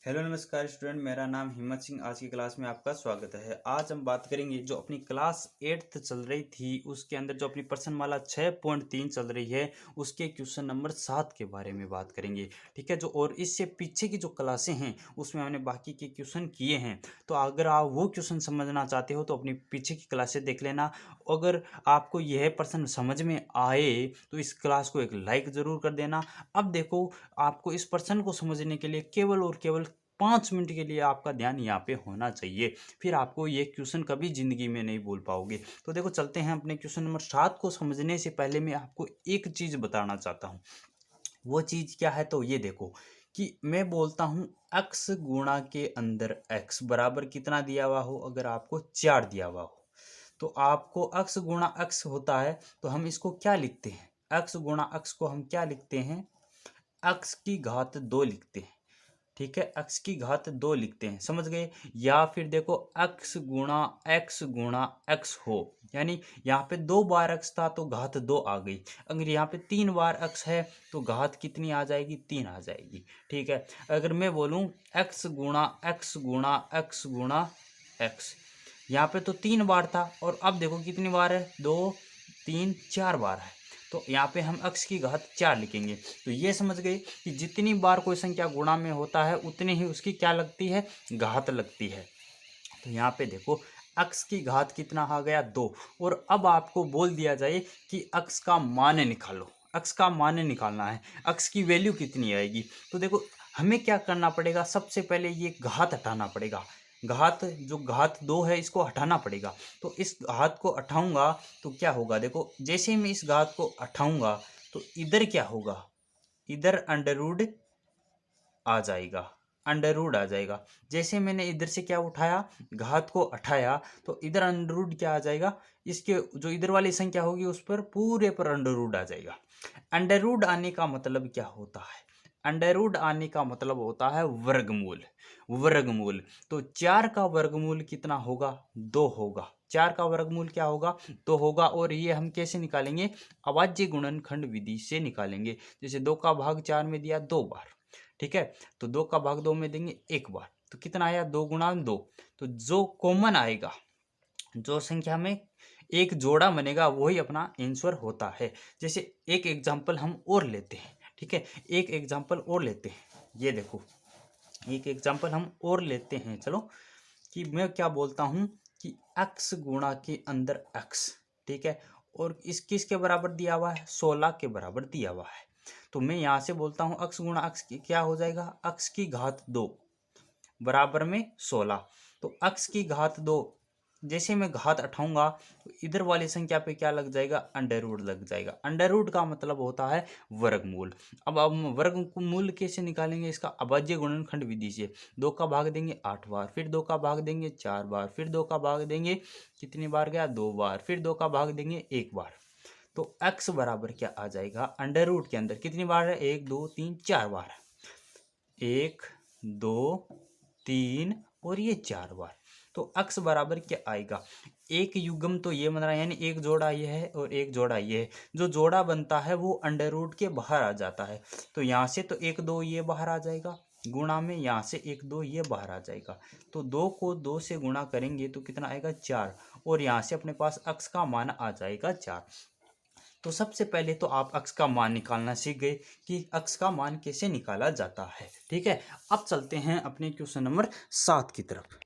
Hello नमस्कार student, मेरा नाम हिम्मत सिंह। आज की क्लास में आपका स्वागत है। आज हम बात करेंगे जो अपनी क्लास 8th चल रही थी उसके अंदर जो अपनी प्रश्नमाला 6.3 चल रही है उसके क्वेश्चन नंबर 7 के बारे में बात करेंगे। ठीक है, जो और इससे पीछे की जो क्लासें हैं उसमें हमने बाकी के क्वेश्चन किए हैं। तो अगर आप वो क्वेश्चन समझना चाहते हो तो अपनी पीछे की क्लासें देख लेना। अगर आपको यह प्रश्न समझ में आए तो इस क्लास को एक लाइक ज़रूर कर देना। अब देखो, आपको इस प्रश्न को समझने के लिए केवल और केवल 5 मिनट के लिए आपका ध्यान यहाँ पे होना चाहिए, फिर आपको ये क्वेश्चन कभी ज़िंदगी में नहीं भूल पाओगे। तो देखो, चलते हैं अपने क्वेश्चन नंबर 7 को समझने से पहले मैं आपको एक चीज़ बताना चाहता हूँ। वो चीज़ क्या है, तो ये देखो कि मैं बोलता हूँ x गुणा के अंदर x बराबर कितना दिया हुआ हो। अगर आपको 4 दिया हुआ हो तो आपको x गुणा x होता है, तो हम इसको क्या लिखते हैं, x गुणा x को हम क्या लिखते हैं, x की घात 2 लिखते हैं। ठीक है, x की घात 2 लिखते हैं, समझ गए। या फिर देखो x गुणा x हो, यानी यहाँ पे 2 बार x था तो घात 2 आ गई। अगर यहाँ पे 3 बार x है तो घात कितनी आ जाएगी, 3 आ जाएगी। ठीक है, अगर मैं बोलूँ x गुणा x गुणा x गुणा x, यहाँ पे तो 3 बार था और अब देखो कितनी बार है, 2 3 4 बार है। तो यहाँ पे हम x की घात 4 लिखेंगे। तो ये समझ गए कि जितनी बार कोई संख्या गुणा में होता है उतनी ही उसकी क्या लगती है, घात लगती है। तो यहाँ पे देखो x की घात कितना आ गया, 2। और अब आपको बोल दिया जाए कि x का मान निकालो, x का मान निकालना है, x की वैल्यू कितनी आएगी। तो देखो हमें क्या करना पड़ेगा, सबसे पहले ये घात हटाना पड़ेगा। घात, जो घात 2 है इसको हटाना पड़ेगा। तो इस घात को हटाऊंगा तो क्या होगा, देखो जैसे मैं इस घात को हटाऊंगा तो इधर क्या होगा, इधर अंडर रूट आ जाएगा, अंडर रूट आ जाएगा। जैसे मैंने इधर से क्या उठाया, घात को हटाया, तो इधर अंडर रूट क्या आ जाएगा, इसके जो इधर वाली संख्या होगी उस पर पूरे पर अंडर रूट आ जाएगा। अंडर रूट आने का मतलब क्या होता है, अंडर रूट आने का मतलब होता है वर्गमूल। वर्गमूल, तो 4 का वर्गमूल कितना होगा, 2 होगा। 4 का वर्गमूल क्या होगा, 2 होगा। और ये हम कैसे निकालेंगे, अभाज्य गुणनखंड विधि से निकालेंगे। जैसे 2 का भाग 4 में दिया 2 बार, ठीक है, तो 2 का भाग 2 में देंगे 1 बार, तो कितना आया, 2 गुणा 2। तो जो कॉमन आएगा, जो संख्या में एक जोड़ा बनेगा वही अपना आंसर होता है। जैसे एक एग्जांपल हम और लेते हैं, ठीक है, एक एग्जांपल और लेते हैं। ये देखो, एक एग्जांपल हम और लेते हैं, चलो, कि मैं क्या बोलता हूँ कि x गुणा के अंदर x, ठीक है, और इस किसके बराबर दिया हुआ है, 16 के बराबर दिया हुआ है। तो मैं यहाँ से बोलता हूँ x गुणा x क्या हो जाएगा, x की घात 2 बराबर में 16। तो x की घात 2, जैसे मैं घात उठाऊंगा तो इधर वाली संख्या पे क्या लग जाएगा, अंडर रूट लग जाएगा। अंडर रूट का मतलब होता है वर्गमूल। अब हम वर्गमूल कैसे निकालेंगे, इसका अभाज्य गुणनखंड विधि से। 2 का भाग देंगे 8 बार, फिर 2 का भाग देंगे 4 बार, फिर 2 का भाग देंगे कितनी बार गया, 2 बार, फिर 2 का भाग देंगे 1 बार। तो x बराबर क्या आ जाएगा, अंडर रूट के अंदर कितनी बार है, 1 2 3 4 बार है, 1 2 3 और ये 4 बार। तो x बराबर क्या आएगा, एक युग्म तो ये बन रहा है, यानी एक जोड़ा ये है और एक जोड़ा ये है। जो जोड़ा बनता है वो अंडर रूट के बाहर आ जाता है। तो यहाँ से तो 1 2 ये बाहर आ जाएगा, गुणा में यहाँ से 1 2 ये बाहर आ जाएगा। तो 2 को 2 से गुणा करेंगे तो कितना आएगा, 4। और यहाँ से अपने पास x का मान आ जाएगा 4। तो सबसे पहले तो आप x का मान निकालना सीख गए कि x का मान कैसे निकाला जाता है। ठीक है, अब चलते हैं अपने क्वेश्चन नंबर 7 की तरफ।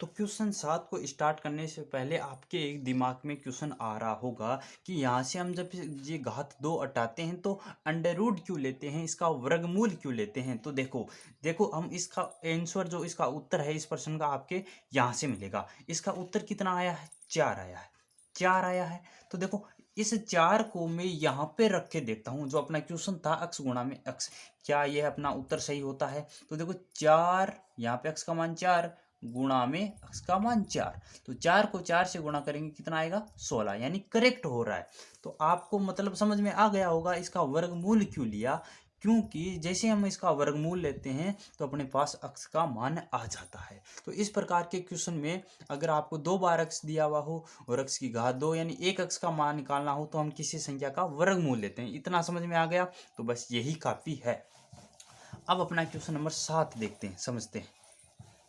तो क्वेश्चन 7 को स्टार्ट करने से पहले आपके एक दिमाग में क्वेश्चन आ रहा होगा कि यहाँ से हम जब ये घात 2 हटाते हैं तो अंडर रूट क्यों लेते हैं, इसका वर्गमूल क्यों लेते हैं। तो देखो देखो, हम इसका आंसर, जो इसका उत्तर है इस प्रश्न का, आपके यहाँ से मिलेगा। इसका उत्तर कितना आया है, 4 आया है, 4 आया है। तो देखो, इस 4 को मैं यहाँ पे रख के देखता हूँ, जो अपना क्वेश्चन था x गुणा में x, क्या यह अपना उत्तर सही होता है। तो देखो 4, यहाँ पे x का मान 4 गुणा में x का मान 4, तो 4 को 4 से गुणा करेंगे कितना आएगा, 16, यानी करेक्ट हो रहा है। तो आपको मतलब समझ में आ गया होगा इसका वर्गमूल क्यों लिया, क्योंकि जैसे हम इसका वर्गमूल लेते हैं तो अपने पास x का मान आ जाता है। तो इस प्रकार के क्वेश्चन में अगर आपको 2 बार x दिया हुआ हो और x की घात 2 यानी 1 x का मान निकालना हो तो हम किसी संख्या का वर्गमूल लेते हैं। इतना समझ में आ गया, तो बस यही काफ़ी है। अब अपना क्वेश्चन नंबर 7 देखते हैं, समझते हैं।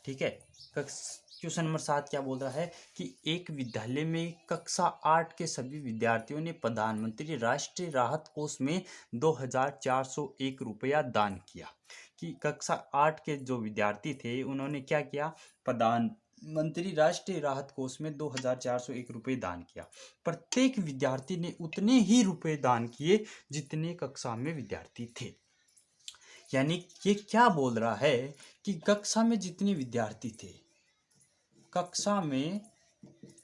ठीक है, क्वेश्चन नंबर 7 क्या बोल रहा है कि एक विद्यालय में कक्षा 8 के सभी विद्यार्थियों ने प्रधानमंत्री राष्ट्रीय राहत कोष में 2401 रुपया दान किया। कि कक्षा 8 के जो विद्यार्थी थे उन्होंने क्या किया, प्रधानमंत्री राष्ट्रीय राहत कोष में 2401 रुपये दान किया। प्रत्येक विद्यार्थी ने उतने ही रुपए दान किए जितने कक्षा में विद्यार्थी थे। यानी ये क्या बोल रहा है कि कक्षा में जितने विद्यार्थी थे, कक्षा में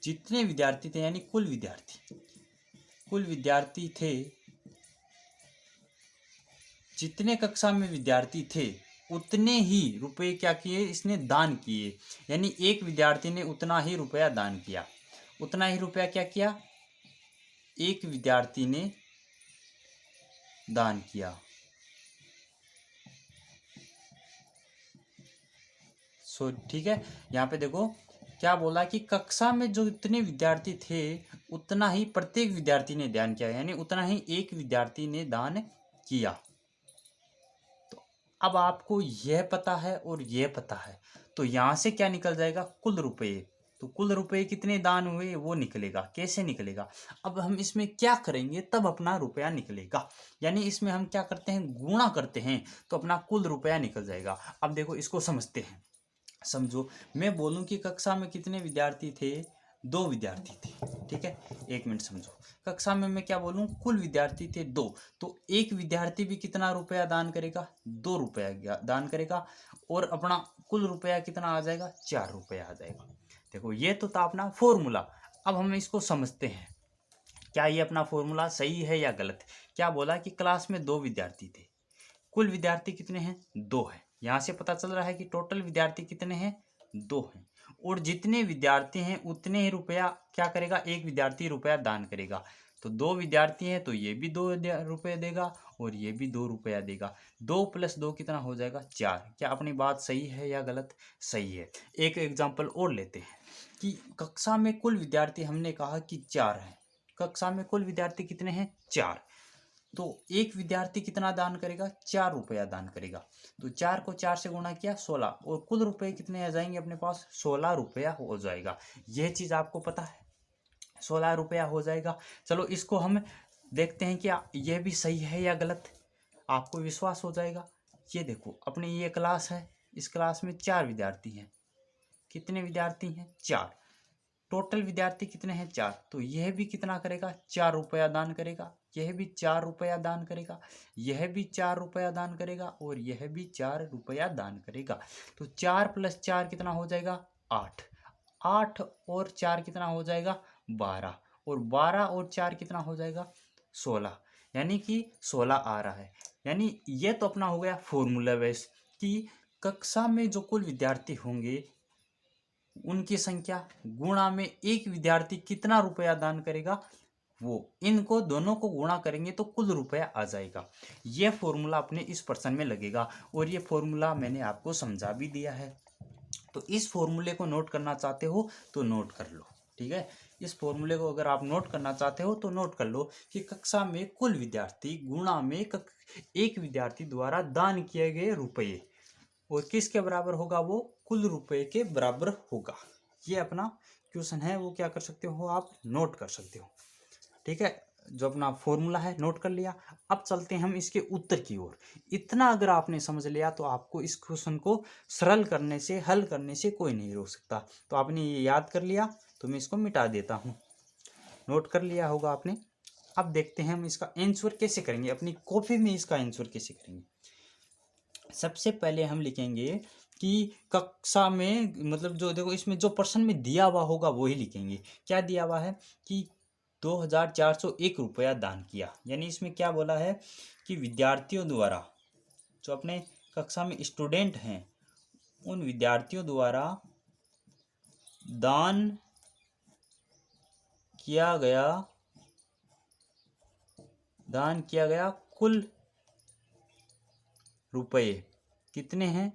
जितने विद्यार्थी थे यानी कुल विद्यार्थी थे, जितने कक्षा में विद्यार्थी थे उतने ही रुपए क्या किए, इसने दान किए। यानी एक विद्यार्थी ने उतना ही रुपया दान किया। उतना ही रुपया क्या किया, एक विद्यार्थी ने दान किया। ठीक है, यहाँ पे देखो क्या बोला कि कक्षा में जो इतने विद्यार्थी थे उतना ही प्रत्येक विद्यार्थी ने दान किया, यानी उतना ही एक विद्यार्थी ने दान किया। तो अब आपको यह पता है और यह पता है, तो यहाँ से क्या निकल जाएगा, कुल रुपए। तो कुल रुपए कितने दान हुए वो निकलेगा। कैसे निकलेगा, अब हम इसमें क्या करेंगे तब अपना रुपया निकलेगा। यानी इसमें हम क्या करते हैं, गुणा करते हैं तो अपना कुल रुपया निकल जाएगा। अब देखो इसको समझते हैं। समझो, मैं बोलूं कि कक्षा में कितने विद्यार्थी थे, 2 विद्यार्थी थे। ठीक है, 1 मिनट समझो। कक्षा में मैं क्या बोलूं, कुल विद्यार्थी थे 2, तो एक विद्यार्थी भी कितना रुपया दान करेगा, 2 रुपया दान करेगा, और अपना कुल रुपया कितना आ जाएगा, 4 रुपया आ जाएगा। देखो ये तो था अपना फॉर्मूला। अब हम इसको समझते हैं, क्या ये अपना फॉर्मूला सही है या गलत। क्या बोला कि क्लास में 2 विद्यार्थी थे, कुल विद्यार्थी कितने हैं, 2 है। यहाँ से पता चल रहा है कि टोटल विद्यार्थी कितने हैं, 2 हैं, और जितने विद्यार्थी हैं उतने ही रुपया क्या करेगा, एक विद्यार्थी रुपया दान करेगा। तो 2 विद्यार्थी हैं तो ये भी 2 रुपये देगा और ये भी 2 रुपया देगा। 2 + 2 कितना हो जाएगा, 4। क्या अपनी बात सही है या गलत, सही है। एक एग्जाम्पल और लेते हैं कि कक्षा में कुल विद्यार्थी हमने कहा कि 4 हैं। कक्षा में कुल विद्यार्थी कितने हैं, 4। तो एक विद्यार्थी कितना दान करेगा, 4 रुपया दान करेगा। तो 4 को 4 से गुणा किया, 16, और कुल रुपए कितने आ जाएंगे अपने पास, 16 रुपया हो जाएगा। यह चीज आपको पता है, 16 रुपया हो जाएगा। चलो इसको हम देखते हैं क्या यह भी सही है या गलत, आपको विश्वास हो जाएगा। ये देखो अपनी ये क्लास है, इस क्लास में 4 विद्यार्थी हैं। कितने विद्यार्थी हैं, 4। टोटल विद्यार्थी कितने हैं, 4। तो यह भी कितना करेगा, 4 रुपया दान करेगा। यह भी 4 रुपया दान करेगा, यह भी 4 रुपया दान करेगा, और यह भी 4 रुपया दान करेगा। तो 4 + 4 कितना हो जाएगा, 8। 8 और 4 कितना हो जाएगा, 12, और 12 और 4 कितना हो जाएगा, 16। यानी कि 16 आ रहा है। यानी यह तो अपना हो गया फॉर्मूला बेस कि कक्षा में जो कुल विद्यार्थी होंगे उनकी संख्या गुणा में एक विद्यार्थी कितना रुपया दान करेगा, वो इनको दोनों को गुणा करेंगे तो कुल रुपया आ जाएगा। यह फॉर्मूला अपने इस प्रश्न में लगेगा, और ये फॉर्मूला मैंने आपको समझा भी दिया है। तो इस फॉर्मूले को नोट करना चाहते हो तो नोट कर लो। ठीक है, इस फॉर्मूले को अगर आप नोट करना चाहते हो तो नोट कर लो कि कक्षा में कुल विद्यार्थी गुणा में एक विद्यार्थी द्वारा दान किए गए रुपये, और किसके बराबर होगा, वो कुल रुपए के बराबर होगा। ये अपना क्वेश्चन है, वो क्या कर सकते हो, आप नोट कर सकते हो। ठीक है, जो अपना फॉर्मूला है नोट कर लिया। अब चलते हैं हम इसके उत्तर की ओर। इतना अगर आपने समझ लिया तो आपको इस क्वेश्चन को सरल करने से, हल करने से कोई नहीं रोक सकता। तो आपने ये याद कर लिया तो मैं इसको मिटा देता हूँ। नोट कर लिया होगा आपने। अब देखते हैं हम इसका आंसर कैसे करेंगे, अपनी कॉपी में इसका आंसर कैसे करेंगे। सबसे पहले हम लिखेंगे कि कक्षा में, मतलब जो देखो इसमें जो प्रश्न में दिया हुआ होगा वही लिखेंगे। क्या दिया हुआ है कि 2401 रुपया दान किया, यानी इसमें क्या बोला है कि विद्यार्थियों द्वारा, जो अपने कक्षा में स्टूडेंट हैं उन विद्यार्थियों द्वारा दान किया गया कुल रुपये कितने हैं,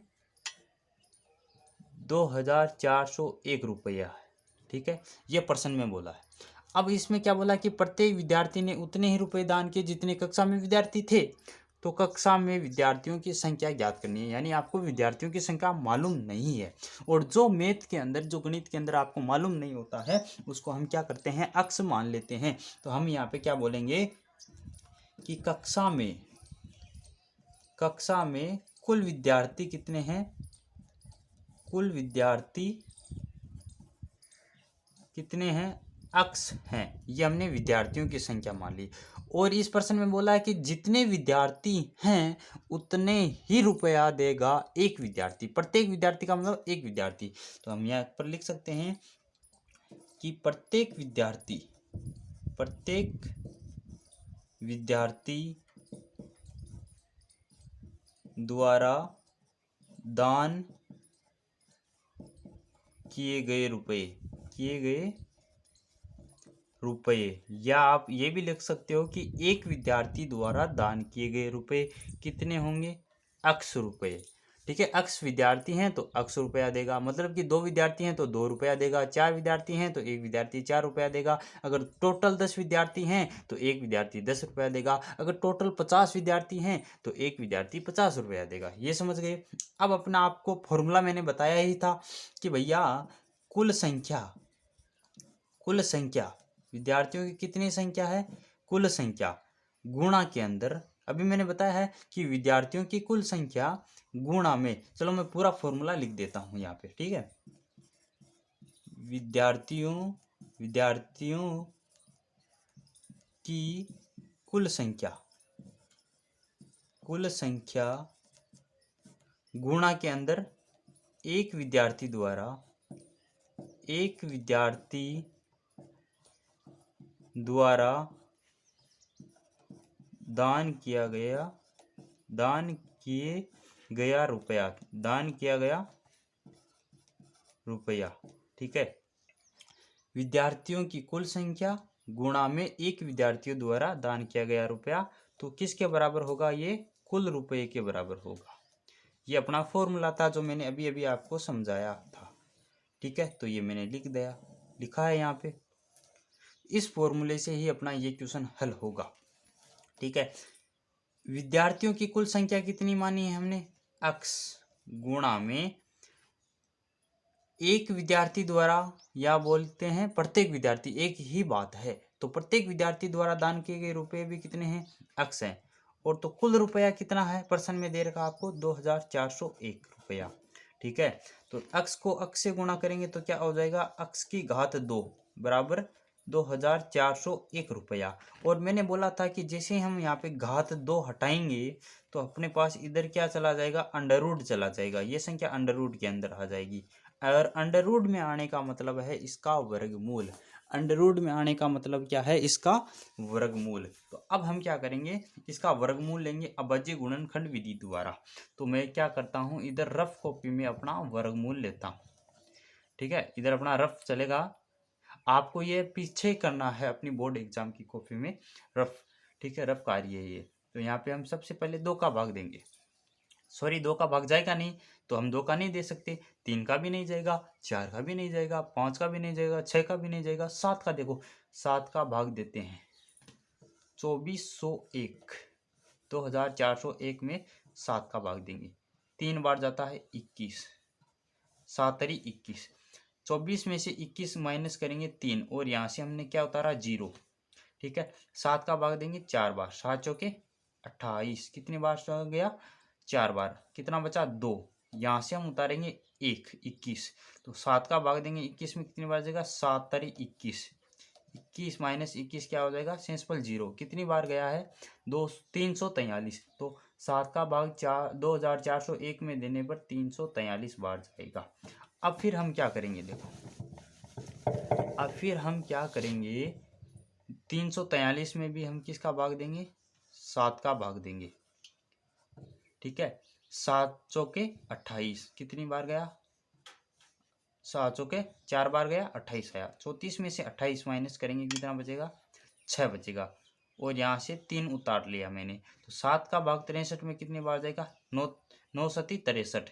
2401 रुपया है। ठीक है, ये प्रश्न में बोला है। अब इसमें क्या बोला कि प्रत्येक विद्यार्थी ने उतने ही रुपए दान किए जितने कक्षा में विद्यार्थी थे। तो कक्षा में विद्यार्थियों की संख्या ज्ञात करनी है, यानी आपको विद्यार्थियों की संख्या मालूम नहीं है। और जो मैथ के अंदर, जो गणित के अंदर आपको मालूम नहीं होता है, उसको हम क्या करते हैं, अक्स मान लेते हैं। तो हम यहाँ पे क्या बोलेंगे कि कक्षा में कुल विद्यार्थी कितने हैं, कुल विद्यार्थी कितने हैं, अक्स हैं। ये हमने विद्यार्थियों की संख्या मान ली। और इस प्रश्न में बोला है कि जितने विद्यार्थी हैं उतने ही रुपया देगा एक विद्यार्थी। प्रत्येक विद्यार्थी का मतलब एक विद्यार्थी। तो हम यहाँ पर लिख सकते हैं कि प्रत्येक विद्यार्थी द्वारा दान किए गए रुपए, या आप ये भी लिख सकते हो कि एक विद्यार्थी द्वारा दान किए गए रुपए कितने होंगे, अक्स रुपए। ठीक है, अक्स विद्यार्थी हैं तो अक्स रुपया देगा, मतलब कि 2 विद्यार्थी हैं तो 2 रुपया देगा, 4 विद्यार्थी हैं तो एक विद्यार्थी 4 रुपया देगा, अगर टोटल 10 विद्यार्थी हैं तो एक विद्यार्थी 10 रुपया देगा, अगर टोटल 50 विद्यार्थी हैं तो एक विद्यार्थी 50 रुपया देगा। ये समझ गए। अब अपना आपको फॉर्मूला मैंने बताया ही था कि भैया कुल संख्या विद्यार्थियों की कितनी संख्या है, कुल संख्या गुणा के अंदर, अभी मैंने बताया है कि विद्यार्थियों की कुल संख्या गुणा में, चलो मैं पूरा फॉर्मूला लिख देता हूं यहाँ पे। ठीक है, विद्यार्थियों की कुल संख्या गुणा के अंदर एक विद्यार्थी द्वारा दान किया गया रुपया। ठीक है, विद्यार्थियों की कुल संख्या गुणा में एक विद्यार्थियों द्वारा दान किया गया रुपया, तो किसके बराबर होगा, ये कुल रुपये के बराबर होगा। ये अपना फॉर्मूला था जो मैंने अभी अभी आपको समझाया था। ठीक है, तो ये मैंने लिखा है यहाँ पे। इस फॉर्मूले से ही अपना ये क्वेश्चन हल होगा। ठीक है, विद्यार्थियों की कुल संख्या कितनी मानी है हमने, अक्स गुणा में एक विद्यार्थी द्वारा, या बोलते हैं प्रत्येक विद्यार्थी, एक ही बात है, तो प्रत्येक विद्यार्थी द्वारा दान किए गए रुपए भी कितने हैं, अक्स हैं। और तो कुल रुपया कितना है, प्रश्न में दे रखा आपको 2401 रुपया। ठीक है, तो अक्स को अक्स से गुणा करेंगे तो क्या हो जाएगा, अक्स की घात 2 बराबर 2401 रुपया। और मैंने बोला था कि जैसे हम यहाँ पे घात 2 हटाएंगे तो अपने पास इधर क्या चला जाएगा, अंडर रूट चला जाएगा, ये संख्या अंडर रूट के अंदर आ जाएगी। और अंडर रूट में आने का मतलब है इसका वर्गमूल। अंडर रूट में आने का मतलब क्या है, इसका वर्गमूल। तो अब हम क्या करेंगे, इसका वर्गमूल लेंगे अभाज्य गुणनखंड विधि द्वारा। तो मैं क्या करता हूँ, इधर रफ कॉपी में अपना वर्गमूल लेता हूँ। ठीक है, इधर अपना रफ चलेगा, आपको ये पीछे करना है अपनी बोर्ड एग्जाम की कॉपी में रफ। ठीक है, रफ कार्य है ये। तो यहाँ पे हम सबसे पहले 2 का भाग देंगे, सॉरी 2 का भाग जाएगा नहीं, तो हम 2 का नहीं दे सकते, 3 का भी नहीं जाएगा, 4 का भी नहीं जाएगा, 5 का भी नहीं जाएगा, 6 का भी नहीं जाएगा, 7 का देखो, 7 का भाग देते हैं 2401, 2401 में 7 का भाग देंगे, 3 बार जाता है 21, 7 तरी 21, 24 में से 21 माइनस करेंगे 3, और यहाँ से हमने क्या उतारा 0। ठीक है, 7 का भाग देंगे 4 बार, 7 चौके 28, कितनी बार हो गया, 4 बार, कितना बचा 2, यहाँ से हम उतारेंगे 1, 21, तो 7 का भाग देंगे 21 में, कितनी बार जाएगा, 7 तारी 21, 21 माइनस 21 क्या हो जाएगा, सेंसफल 0, कितनी बार गया है, 343, तो 7 का भाग 2401 में देने पर 343 बार जाएगा। अब फिर हम क्या करेंगे, देखो अब फिर हम क्या करेंगे, 343 में भी हम किसका भाग देंगे, 7 का भाग देंगे। ठीक है, 7 चौके 28, कितनी बार गया, 7 चौके 4 बार गया, 28 आया, 34 में से 28 माइनस करेंगे कितना बचेगा, 6 बचेगा, और यहाँ से 3 उतार लिया मैंने, तो 7 का भाग 63 में कितनी बार जाएगा, 9 सती 63,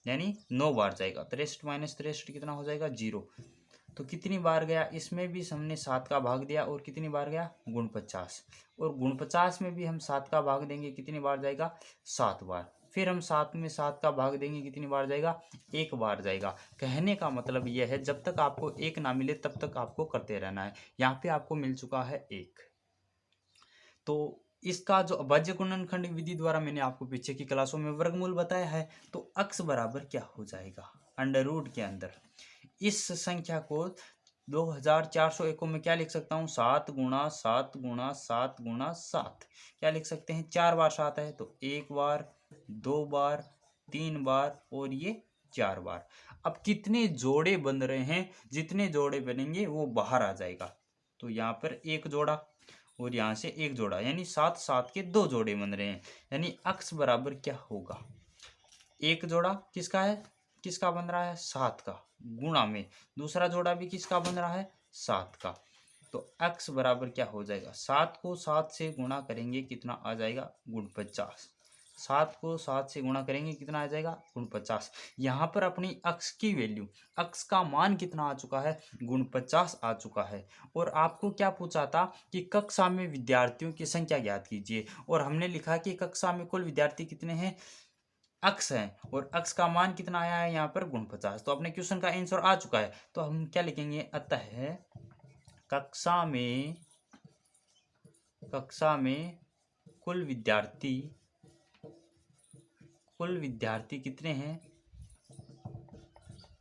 यानी 9 बार जाएगा, 63 माइनस 63 कितना हो जाएगा, 0, तो कितनी बार गया, इसमें भी हमने 7 का भाग दिया और कितनी बार गया, गुण 50। और गुण 50 में भी हम 7 का भाग देंगे, कितनी बार जाएगा, 7 बार। फिर हम 7 में 7 का भाग देंगे, कितनी बार जाएगा, 1 बार जाएगा। कहने का मतलब यह है जब तक आपको 1 ना मिले तब तक आपको करते रहना है। यहाँ पे आपको मिल चुका है 1। तो इसका जो अभाज्य गुणनखंड विधि द्वारा मैंने आपको पीछे की क्लासों में वर्गमूल बताया है, तो अक्स बराबर क्या हो जाएगा, अंडर रूट के अंदर इस संख्या को 2401 में क्या लिख सकता हूँ, 7 गुणा 7 गुणा 7 गुणा 7। क्या लिख सकते हैं, 4 बार 7 है तो 1 बार, 2 बार, 3 बार और ये 4 बार। अब कितने जोड़े बन रहे हैं, जितने जोड़े बनेंगे वो बाहर आ जाएगा। तो यहाँ पर एक जोड़ा और यहाँ से एक जोड़ा, यानी 7 7 के 2 जोड़े बन रहे हैं। यानी अक्स बराबर क्या होगा, एक जोड़ा किसका है, किसका बन रहा है, 7 का, गुणा में दूसरा जोड़ा भी किसका बन रहा है, 7 का। तो x बराबर क्या हो जाएगा, 7 को 7 से गुणा करेंगे कितना आ जाएगा, गुण 50। 7 को 7 से गुणा करेंगे कितना आ जाएगा, गुण 50। यहाँ पर अपनी x की वैल्यू, x का मान कितना आ चुका है, गुण 50 आ चुका है। और आपको क्या पूछा था कि कक्षा में विद्यार्थियों की संख्या ज्ञात कीजिए, और हमने लिखा कि कक्षा में कुल विद्यार्थी कितने हैं, अक्स है, और अक्स का मान कितना आया है यहाँ पर, गुण 50। तो अपने क्वेश्चन का आंसर आ चुका है। तो हम क्या लिखेंगे, अतः कक्षा में कुल विद्यार्थी कितने हैं,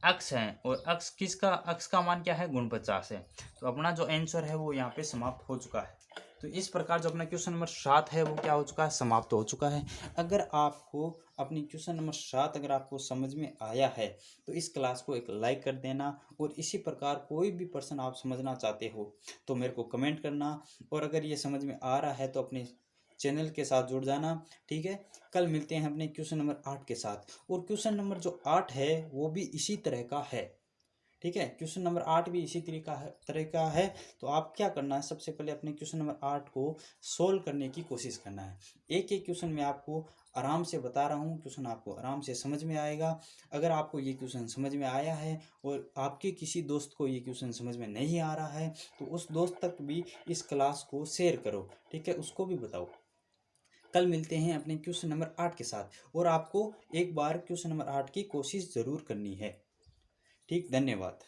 अक्स हैं, और अक्स किसका, अक्स का मान क्या है, गुण 50 है। तो अपना जो आंसर है वो यहाँ पे समाप्त हो चुका है। तो इस प्रकार जो अपना क्वेश्चन नंबर 7 है वो क्या हो चुका है, समाप्त हो चुका है। अगर आपको अपनी क्वेश्चन नंबर 7 अगर आपको समझ में आया है तो इस क्लास को एक लाइक कर देना, और इसी प्रकार कोई भी प्रश्न आप समझना चाहते हो तो मेरे को कमेंट करना, और अगर ये समझ में आ रहा है तो अपने चैनल के साथ जुड़ जाना। ठीक है, कल मिलते हैं अपने क्वेश्चन नंबर 8 के साथ। और क्वेश्चन नंबर जो 8 है वो भी इसी तरह का है। ठीक है, क्वेश्चन नंबर 8 भी इसी तरह का है। तो आप क्या करना है, सबसे पहले अपने क्वेश्चन नंबर 8 को सोल्व करने की कोशिश करना है। एक एक क्वेश्चन में आपको आराम से बता रहा हूँ, क्वेश्चन आपको आराम से समझ में आएगा। अगर आपको ये क्वेश्चन समझ में आया है और आपके किसी दोस्त को ये क्वेश्चन समझ में नहीं आ रहा है तो उस दोस्त तक भी इस क्लास को शेयर करो। ठीक है, उसको भी बताओ। कल मिलते हैं अपने क्वेश्चन नंबर 8 के साथ, और आपको एक बार क्वेश्चन नंबर 8 की कोशिश ज़रूर करनी है। ठीक, धन्यवाद।